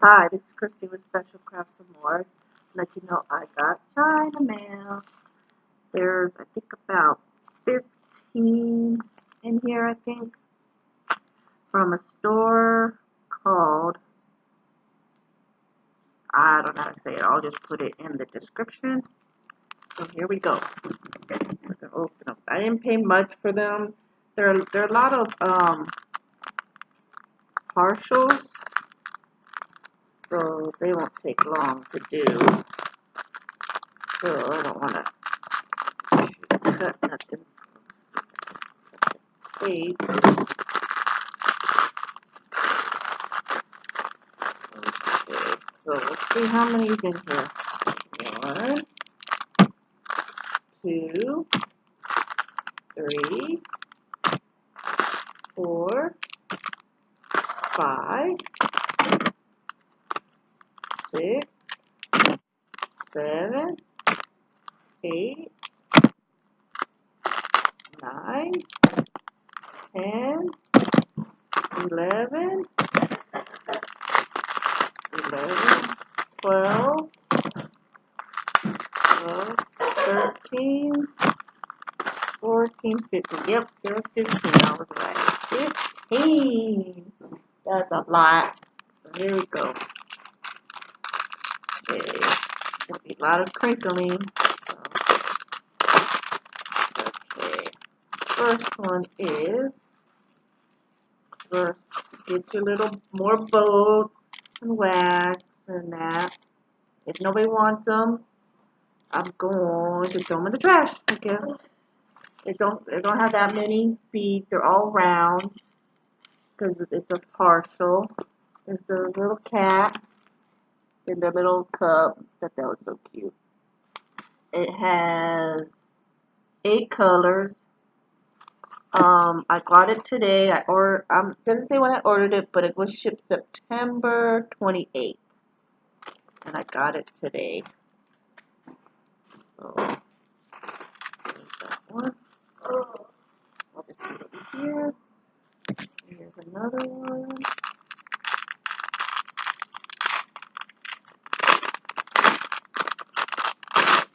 Hi, this is Christy with Special Crafts and More. Let you know I got China mail. There's, I think, about 15 in here, I think, from a store called, I don't know how to say it. I'll just put it in the description. So here we go. We're going to open them. I didn't pay much for them. There are a lot of partials, so they won't take long to do. So I don't want to cut nothing. Tape. Okay, so let's see how many is in here. 1, 2, 3, 4, 5, 6, 7, 8, 9, 10, 11, 12, 13, 14, 15. Yep, there's 15. I was right. 15. That's a lot. So here we go. Okay. Gonna be a lot of crinkling. So, okay. First one is first get your little more bolts and wax and that. If nobody wants them, I'm going to throw them in the trash because they don't have that many feet. They're all round because it's a partial. There's the little cat in the little cup. That was so cute. It has 8 colors. I got it today. Doesn't say when I ordered it, but it was shipped September 28th, and I got it today. So there's that one. I'll just put it over here. Here's another one.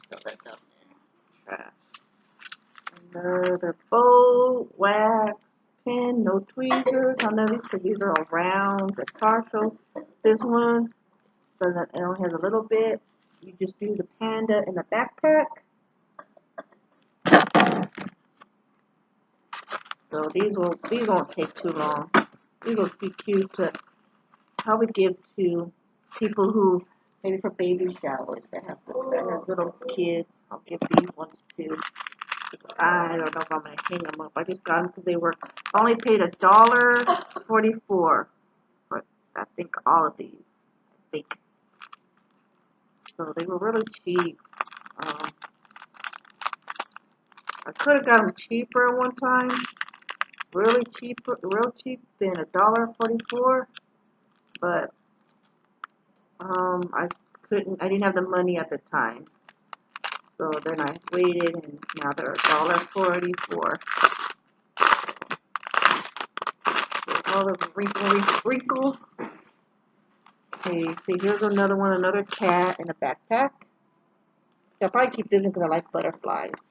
Put that down there. Trash. Another bow, wax, pin, no tweezers on these because these are all round. They're partial. This one doesn't. It only has a little bit. You just do the panda in the backpack. So these won't take too long. These will be cute to probably give to people who maybe for baby showers that have little kids. I'll give these ones too. I don't know if I'm gonna hang them up. I just got them because they were only paid $1.44 for I think all of these. I think so. They were really cheap. I could have got them cheaper at one time. Real cheap than $1.44. But I didn't have the money at the time. So then I waited, and now they're $1.44. All the wrinkle. Okay, see, here's another cat in a backpack. I'll probably keep this one because I like butterflies.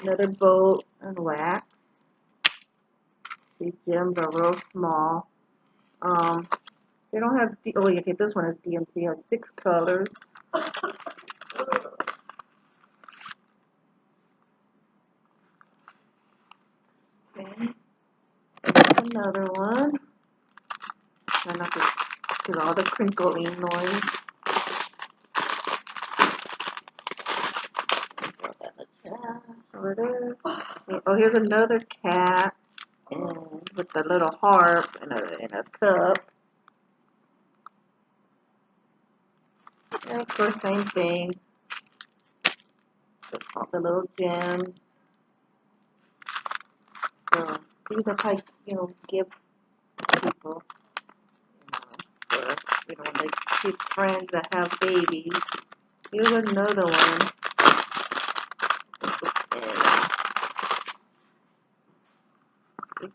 Another boat and wax. These gems are real small. They don't have, okay, this one is DMC. It has 6 colors. Okay. There's another one. Try not to get all the crinkling noise. Throw that in the trash over there. Oh, here's another cat, and with the little harp and a cup. And of course, same thing. With all the little gems. So these are probably, give people, for, when they keep friends that have babies. Here's another one.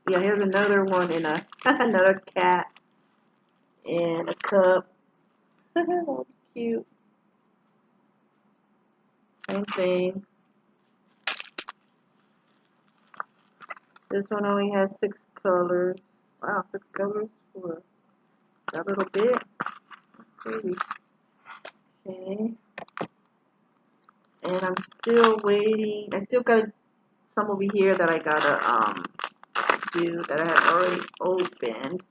Yeah, here's another one in another cat in a cup. That's cute. Same thing. This one only has 6 colors. Wow, 6 colors for that little bit. Pretty. Okay. And I'm still waiting. I still got some over here that I gotta do that I had already opened.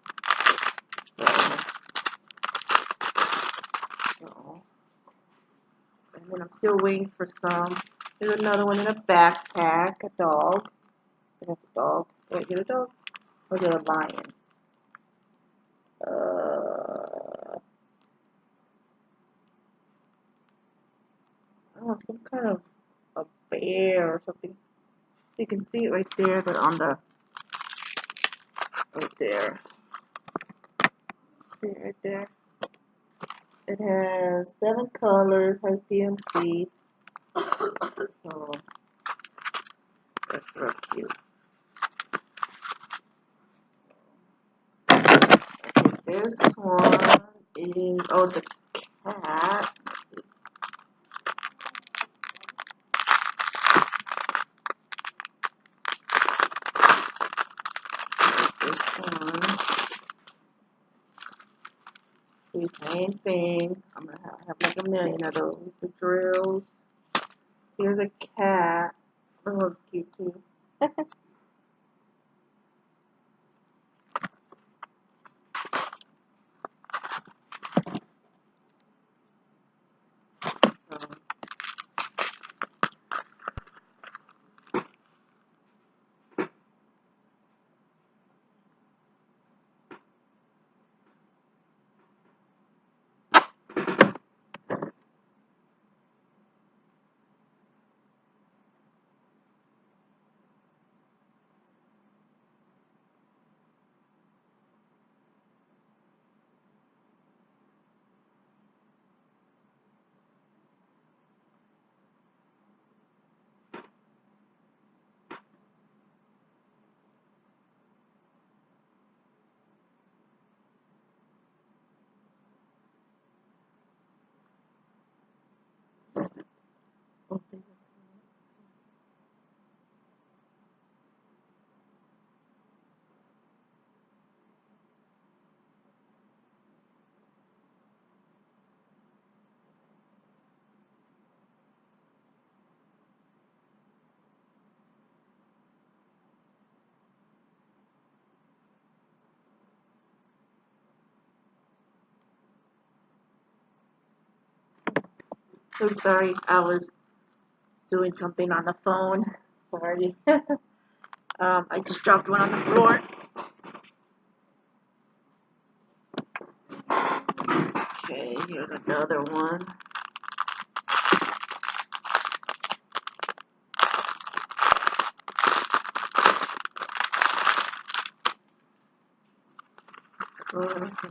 So, and then I'm still waiting for some. There's another one in a backpack, a dog. That's a dog. Did I get a dog? Or is it a lion? Oh, some kind of a bear or something. You can see it right there, but on the right there. See it right there. It has 7 colors, has DMC. So that's real cute. This one is the cat. Let's see. This one. The same thing. I'm gonna have like a million of those. The drills. Here's a cat. Oh, it's cute too. Oops, sorry, I was doing something on the phone. Sorry. I just dropped one on the floor. Okay, here's another one.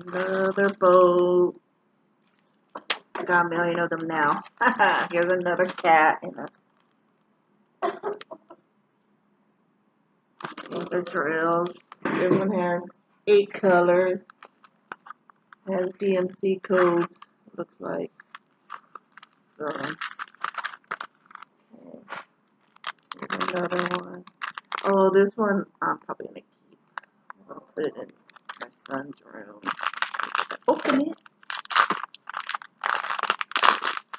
Another boat. I got a million of them now. Here's another cat. The drills. This one has 8 colors. Has DMC codes. Looks like. So, okay. Here's another one. Oh, this one I'm probably gonna keep. I'll put it in my son's room. Open it.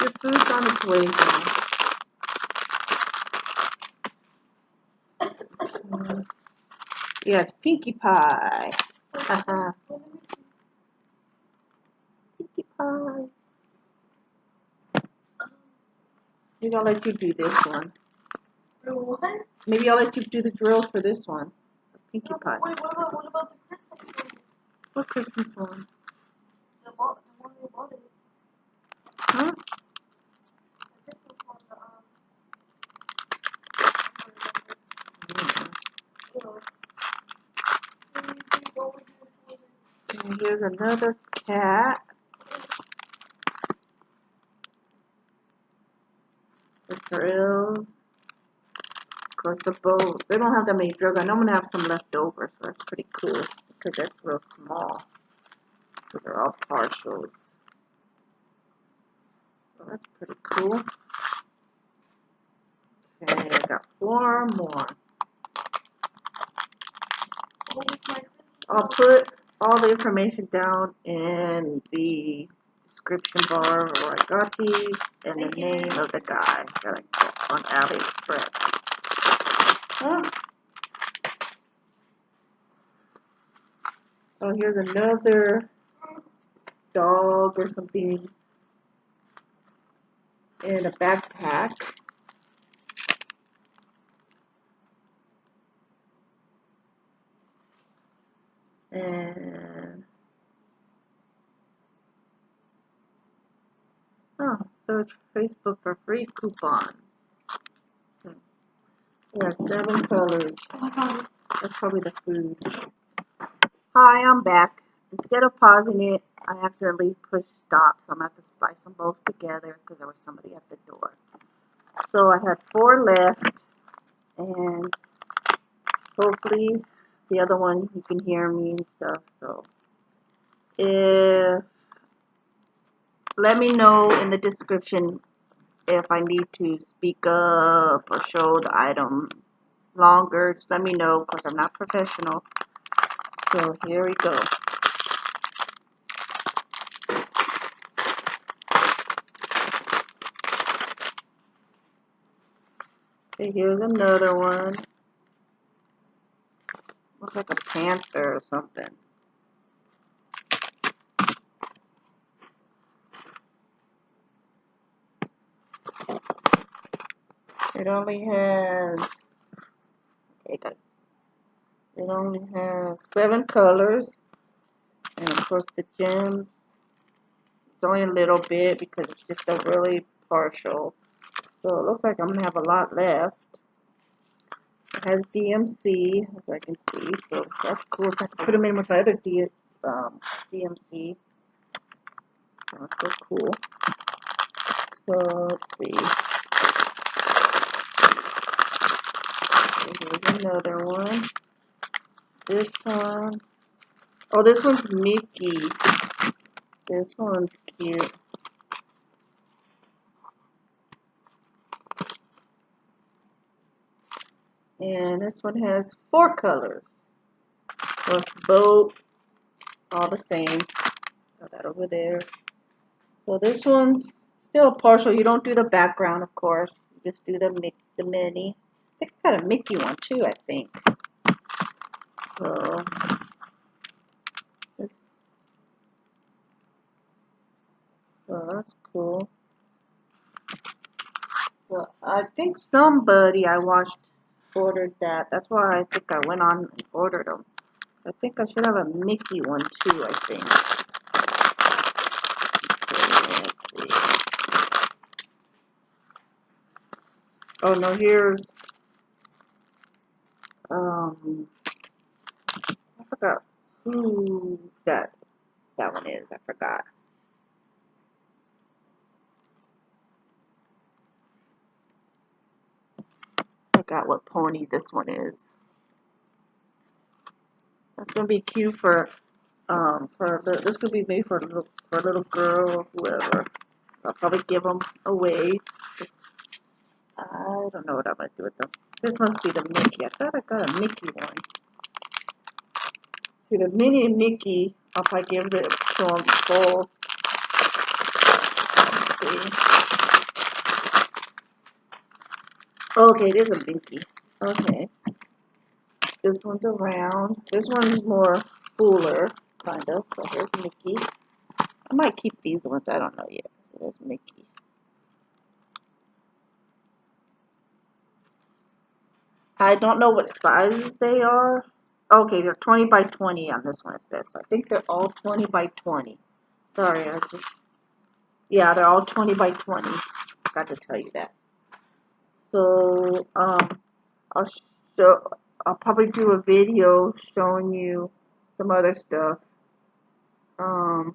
Your food's on its way now. Yes, Pinkie Pie. Pinkie Pie. Maybe I'll let you do this one. What? Maybe I'll let you do the drills for this one. Pinkie Pie. Wait, what about the Christmas one? What Christmas one? The one you bought it. Huh? The Christmas one, And here's another cat. The drills. Of course, the boat. They don't have that many drills. I know I'm going to have some left over, so that's pretty cool. Because that's real small. So they're all partials. That's pretty cool. Okay, I got 4 more. What was my Christmas I'll put all the information down in the description bar where I got these and the name of the guy that I got on AliExpress. Huh? Oh, here's another dog or something in a backpack. And search Facebook for free coupons. Yeah, 7 colors. That's probably the food. Hi, I'm back. Instead of pausing it, I accidentally pushed stop, so I'm going to have to splice them both together because there was somebody at the door. So I have 4 left, and hopefully the other one you can hear me and stuff. So let me know in the description if I need to speak up or show the item longer. Just let me know because I'm not professional. So here we go. Okay, here's another one. Looks like a panther or something. It only has, okay, it only has 7 colors, and of course the gems, it's only a little bit because it's just a really partial. So it looks like I'm gonna have a lot left. It has DMC, as I can see, so that's cool. So I can put them in with my other DMC. That's so cool. So let's see. Here's another one. This one. Oh, this one's Mickey. This one's cute. And this one has 4 colors. So it's both all the same. Got that over there. So this one's still partial. You don't do the background, of course. You just do the mini. I think I got a Mickey one too, I think. So that's cool. So I think somebody I watched ordered that. That's why I think I went on and ordered them. I think I should have a Mickey one too, I think. Okay, let's see. Oh no, here's I forgot who that one is. I forgot. Forgot what pony this one is. That's gonna be cute for this could be made for a little girl or whoever. I'll probably give them away. I don't know what I'm gonna do with them. This must be the Mickey. I thought I got a Mickey one. See, the mini Mickey, I'll probably give it to them full. Let's see. Okay, it is a Mickey. Okay. This one's around. This one's more fuller, kind of. So here's Mickey. I might keep these ones. I don't know yet. So there's Mickey. I don't know what sizes they are. Okay, they're 20 by 20 on this one, it says. So I think they're all 20 by 20. Sorry, yeah, they're all 20 by 20s. Got to tell you that. So, I'll probably do a video showing you some other stuff. I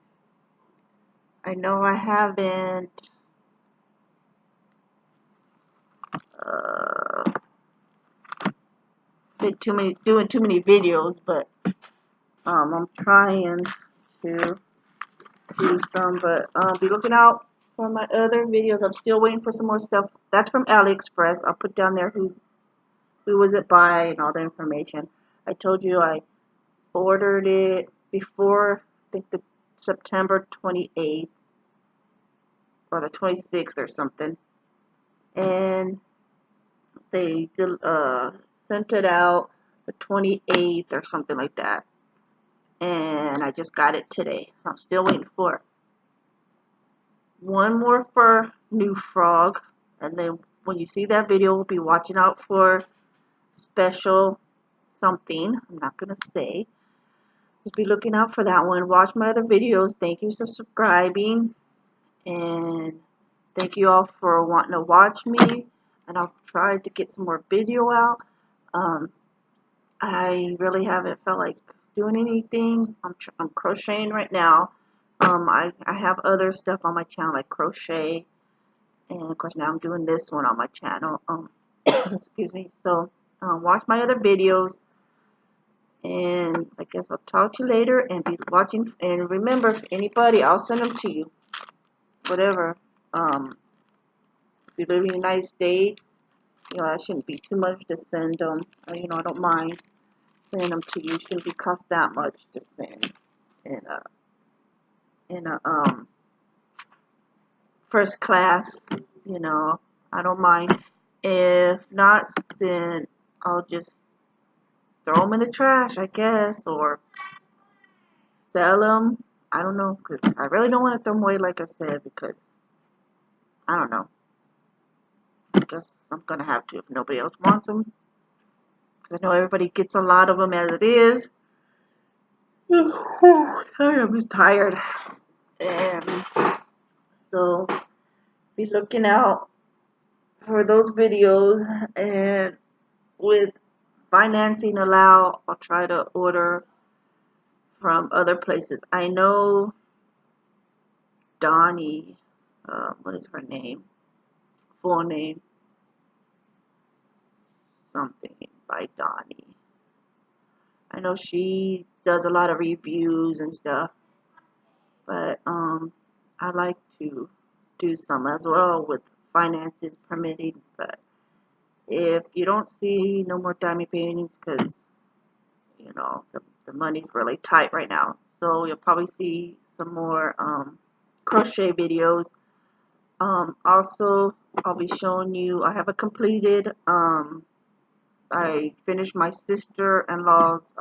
know I haven't, doing too many videos, but, I'm trying to do some, but, be looking out for my other videos. I'm still waiting for some more stuff. That's from AliExpress. I'll put down there who was it by and all the information. I told you I ordered it before, I think, the September 28th or the 26th or something, and they sent it out the 28th or something like that, and I just got it today. So I'm still waiting for one more for New Frog, and then when you see that video, we'll be watching out for special something. I'm not gonna say. Just be looking out for that one. Watch my other videos. Thank you for subscribing, and thank you all for wanting to watch me. And I'll try to get some more video out. I really haven't felt like doing anything. I'm crocheting right now. I have other stuff on my channel like crochet, and of course now I'm doing this one on my channel. Excuse me. So watch my other videos. And I guess I'll talk to you later and be watching. And remember, if anybody, I'll send them to you. Whatever. If you live in the United States, you know, that shouldn't be too much to send them. You know, I don't mind sending them to you. It shouldn't be cost that much to send in a first class. You know, I don't mind. If not, then I'll just throw them in the trash, I guess, or sell them. I don't know, because I really don't want to throw them away, like I said, because I don't know. I guess I'm going to have to if nobody else wants them, because I know everybody gets a lot of them as it is. I'm tired. And so be looking out for those videos, and with financing allowed, I'll try to order from other places. I know Donnie, what is her name? Full name? Something by Donnie. I know she does a lot of reviews and stuff, but I like to do some as well with finances permitting. But if you don't see no more diamond paintings, because you know the money's really tight right now, so you'll probably see some more crochet videos. Also, I'll be showing you, I have a completed, I finished my sister-in-law's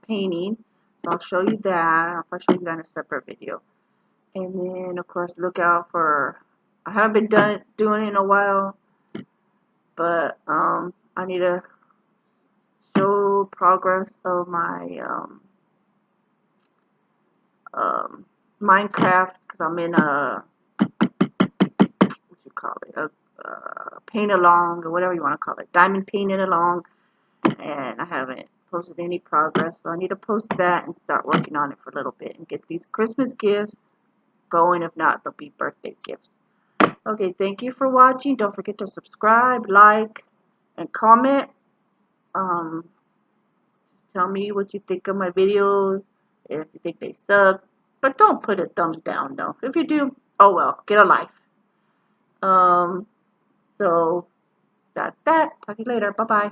painting. So I'll show you that. I'll probably show you that in a separate video. And then, of course, look out for, I haven't been doing it in a while, but I need to show progress of my Minecraft, because I'm in a, what you call it, a paint along, or whatever you want to call it, diamond painted along, and I haven't posted any progress, so I need to post that and start working on it for a little bit and get these Christmas gifts going. If not, they'll be birthday gifts. Okay, thank you for watching. Don't forget to subscribe, like, and comment. Tell me what you think of my videos, if you think they suck, but don't put a thumbs down, though. If you do, oh well, get a life. So that's that. Talk to you later. Bye-bye.